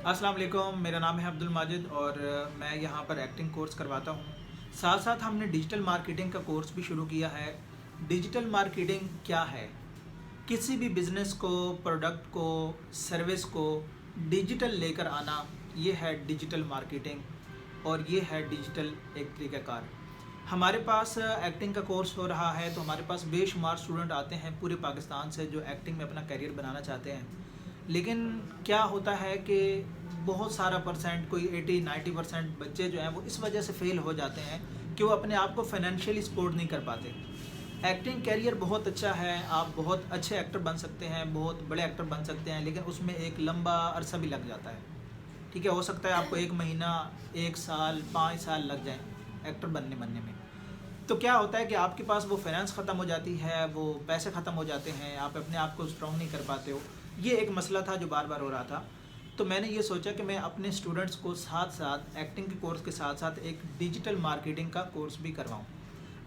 अस्सलाम वालेकुम, मेरा नाम है अब्दुल माजिद और मैं यहाँ पर एक्टिंग कोर्स करवाता हूँ। साथ साथ हमने डिजिटल मार्केटिंग का कोर्स भी शुरू किया है। डिजिटल मार्केटिंग क्या है? किसी भी बिज़नेस को, प्रोडक्ट को, सर्विस को डिजिटल लेकर आना, ये है डिजिटल मार्केटिंग और ये है डिजिटल एक तरीक़ाकार। हमारे पास एक्टिंग का कोर्स हो रहा है तो हमारे पास बेशुमार स्टूडेंट आते हैं पूरे पाकिस्तान से जो एक्टिंग में अपना करियर बनाना चाहते हैं। लेकिन क्या होता है कि बहुत सारा परसेंट, कोई 80-90% बच्चे जो हैं वो इस वजह से फ़ेल हो जाते हैं कि वो अपने आप को फाइनेंशियली सपोर्ट नहीं कर पाते। एक्टिंग कैरियर बहुत अच्छा है, आप बहुत अच्छे एक्टर बन सकते हैं, बहुत बड़े एक्टर बन सकते हैं, लेकिन उसमें एक लंबा अरसा भी लग जाता है। ठीक है, हो सकता है आपको 1 महीना, 1 साल, 5 साल लग जाएँ एक्टर बनने में। तो क्या होता है कि आपके पास वो फाइनेंस ख़त्म हो जाती है, वो पैसे ख़त्म हो जाते हैं, आप अपने आप को स्ट्रॉन्ग नहीं कर पाते हो। ये एक मसला था जो बार बार हो रहा था। तो मैंने ये सोचा कि मैं अपने स्टूडेंट्स को साथ साथ एक्टिंग के कोर्स के साथ साथ एक डिजिटल मार्केटिंग का कोर्स भी करवाऊँ।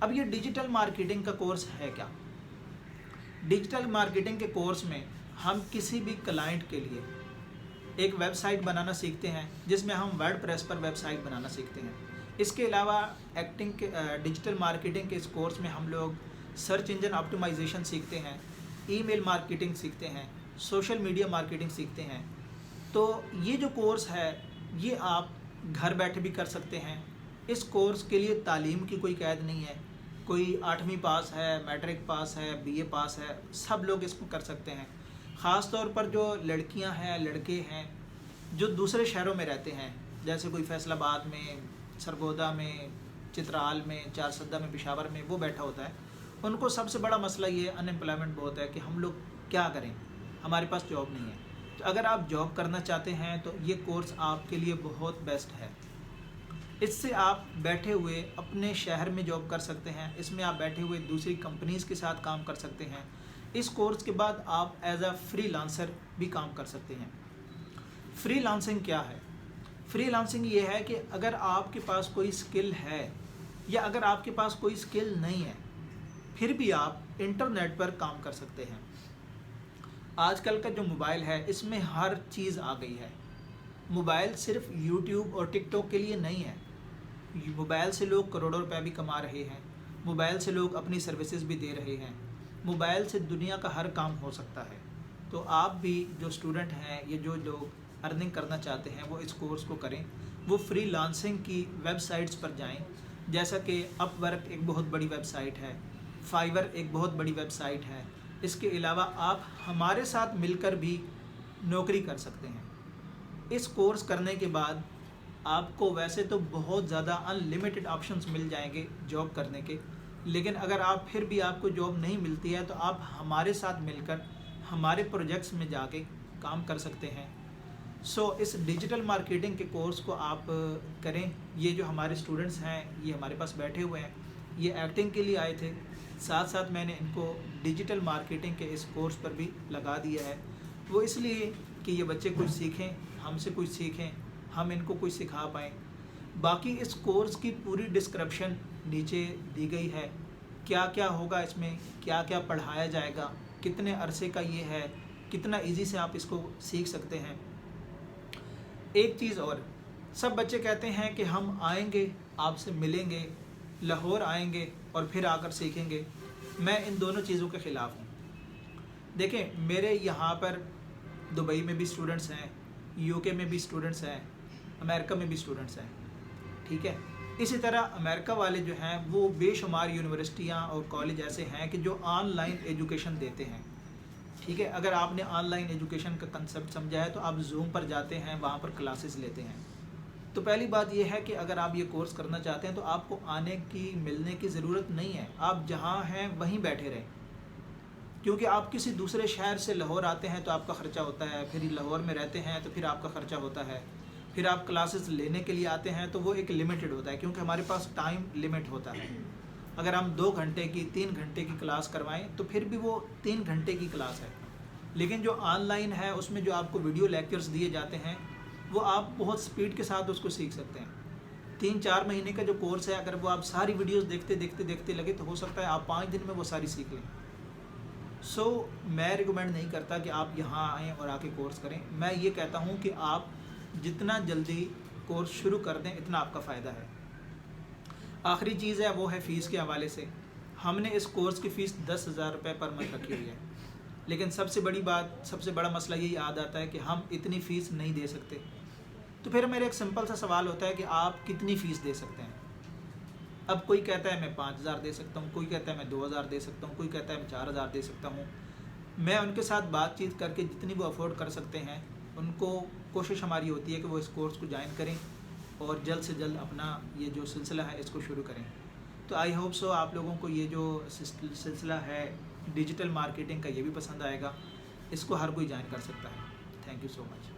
अब ये डिजिटल मार्केटिंग का कोर्स है क्या? डिजिटल मार्केटिंग के कोर्स में हम किसी भी क्लाइंट के लिए एक वेबसाइट बनाना सीखते हैं, जिसमें हम वर्डप्रेस पर वेबसाइट बनाना सीखते हैं। इसके अलावा एक्टिंग के डिजिटल मार्केटिंग के इस कोर्स में हम लोग सर्च इंजन ऑप्टिमाइजेशन सीखते हैं, ईमेल मार्केटिंग सीखते हैं, सोशल मीडिया मार्केटिंग सीखते हैं। तो ये जो कोर्स है ये आप घर बैठे भी कर सकते हैं। इस कोर्स के लिए तालीम की कोई कैद नहीं है। कोई 8वीं पास है, मैट्रिक पास है, बीए पास है, सब लोग इसको कर सकते हैं। ख़ास तौर पर जो लड़कियां हैं, लड़के हैं जो दूसरे शहरों में रहते हैं, जैसे कोई फैसलाबाद में, सरगोदा में, चित्राल में, चारसद्दा में, पेशावर में वो बैठा होता है, उनको सबसे बड़ा मसला ये अनएम्प्लॉयमेंट बहुत है कि हम लोग क्या करें, हमारे पास जॉब नहीं है। तो अगर आप जॉब करना चाहते हैं तो ये कोर्स आपके लिए बहुत बेस्ट है। इससे आप बैठे हुए अपने शहर में जॉब कर सकते हैं, इसमें आप बैठे हुए दूसरी कंपनीज़ के साथ काम कर सकते हैं। इस कोर्स के बाद आप एज अ फ्रीलांसर भी काम कर सकते हैं। फ्रीलांसिंग क्या है? फ्रीलांसिंग ये है कि अगर आपके पास कोई स्किल है या अगर आपके पास कोई स्किल नहीं है, फिर भी आप इंटरनेट पर काम कर सकते हैं। आजकल का जो मोबाइल है इसमें हर चीज़ आ गई है। मोबाइल सिर्फ यूट्यूब और टिकटॉक के लिए नहीं है। मोबाइल से लोग करोड़ों रुपए भी कमा रहे हैं, मोबाइल से लोग अपनी सर्विसेज भी दे रहे हैं, मोबाइल से दुनिया का हर काम हो सकता है। तो आप भी जो स्टूडेंट हैं, ये जो लोग अर्निंग करना चाहते हैं, वो इस कोर्स को करें। वो फ्रीलांसिंग की वेबसाइट्स पर जाएं, जैसा कि अपवर्क एक बहुत बड़ी वेबसाइट है, फाइवर एक बहुत बड़ी वेबसाइट है। इसके अलावा आप हमारे साथ मिलकर भी नौकरी कर सकते हैं। इस कोर्स करने के बाद आपको वैसे तो बहुत ज़्यादा अनलिमिटेड ऑप्शंस मिल जाएंगे जॉब करने के, लेकिन अगर आप फिर भी आपको जॉब नहीं मिलती है तो आप हमारे साथ मिलकर हमारे प्रोजेक्ट्स में जाके काम कर सकते हैं। इस डिजिटल मार्केटिंग के कोर्स को आप करें। ये जो हमारे स्टूडेंट्स हैं ये हमारे पास बैठे हुए हैं, ये एक्टिंग के लिए आए थे, साथ साथ मैंने इनको डिजिटल मार्केटिंग के इस कोर्स पर भी लगा दिया है। वो इसलिए कि ये बच्चे कुछ सीखें, हमसे कुछ सीखें, हम इनको कुछ सिखा पाएँ। बाकी इस कोर्स की पूरी डिस्क्रिप्शन नीचे दी गई है। क्या क्या होगा इसमें, क्या क्या पढ़ाया जाएगा, कितने अरसे का ये है, कितना इजी से आप इसको सीख सकते हैं। एक चीज़ और, सब बच्चे कहते हैं कि हम आएंगे, आपसे मिलेंगे, लाहौर आएंगे और फिर आकर सीखेंगे। मैं इन दोनों चीज़ों के ख़िलाफ़ हूँ। देखें, मेरे यहाँ पर दुबई में भी स्टूडेंट्स हैं, यूके में भी स्टूडेंट्स हैं, अमेरिका में भी स्टूडेंट्स हैं। ठीक है, इसी तरह अमेरिका वाले जो हैं वो बेशुमार यूनिवर्सिटियाँ और कॉलेज ऐसे हैं कि जो ऑनलाइन एजुकेशन देते हैं। ठीक है, अगर आपने ऑनलाइन एजुकेशन का कंसेप्ट समझा है तो आप जूम पर जाते हैं, वहाँ पर क्लासेस लेते हैं। तो पहली बात यह है कि अगर आप ये कोर्स करना चाहते हैं तो आपको आने की, मिलने की ज़रूरत नहीं है। आप जहाँ हैं वहीं बैठे रहें, क्योंकि आप किसी दूसरे शहर से लाहौर आते हैं तो आपका ख़र्चा होता है, फिर लाहौर में रहते हैं तो फिर आपका ख़र्चा होता है, फिर आप क्लासेस लेने के लिए आते हैं तो वो एक लिमिटेड होता है, क्योंकि हमारे पास टाइम लिमिट होता है। अगर हम 2 घंटे की, 3 घंटे की क्लास करवाएं तो फिर भी वो 3 घंटे की क्लास है। लेकिन जो ऑनलाइन है उसमें जो आपको वीडियो लेक्चर्स दिए जाते हैं वो आप बहुत स्पीड के साथ उसको सीख सकते हैं। 3-4 महीने का जो कोर्स है, अगर वो आप सारी वीडियोस देखते लगे तो हो सकता है आप 5 दिन में वो सारी सीख लें। मैं रिकमेंड नहीं करता कि आप यहाँ आएँ और आके कोर्स करें। मैं ये कहता हूँ कि आप जितना जल्दी कोर्स शुरू कर दें इतना आपका फ़ायदा है। आखिरी चीज़ है वो है फ़ीस के हवाले से। हमने इस कोर्स की फ़ीस 10,000 रुपये पर मंथ रखी हुई है, लेकिन सबसे बड़ा मसला यही याद आता है कि हम इतनी फ़ीस नहीं दे सकते। तो फिर मेरा एक सिंपल सा सवाल होता है कि आप कितनी फ़ीस दे सकते हैं। अब कोई कहता है मैं 5,000 दे सकता हूँ, कोई कहता है मैं 2,000 दे सकता हूँ, कोई कहता है मैं 4,000 दे सकता हूँ। मैं उनके साथ बातचीत करके जितनी वो अफोर्ड कर सकते हैं, उनको कोशिश हमारी होती है कि वो इस कोर्स को ज्वाइन करें और जल्द से जल्द अपना ये जो सिलसिला है इसको शुरू करें। तो आई होप सो आप लोगों को ये जो सिलसिला है डिजिटल मार्केटिंग का ये भी पसंद आएगा। इसको हर कोई ज्वाइन कर सकता है। Thank you so much.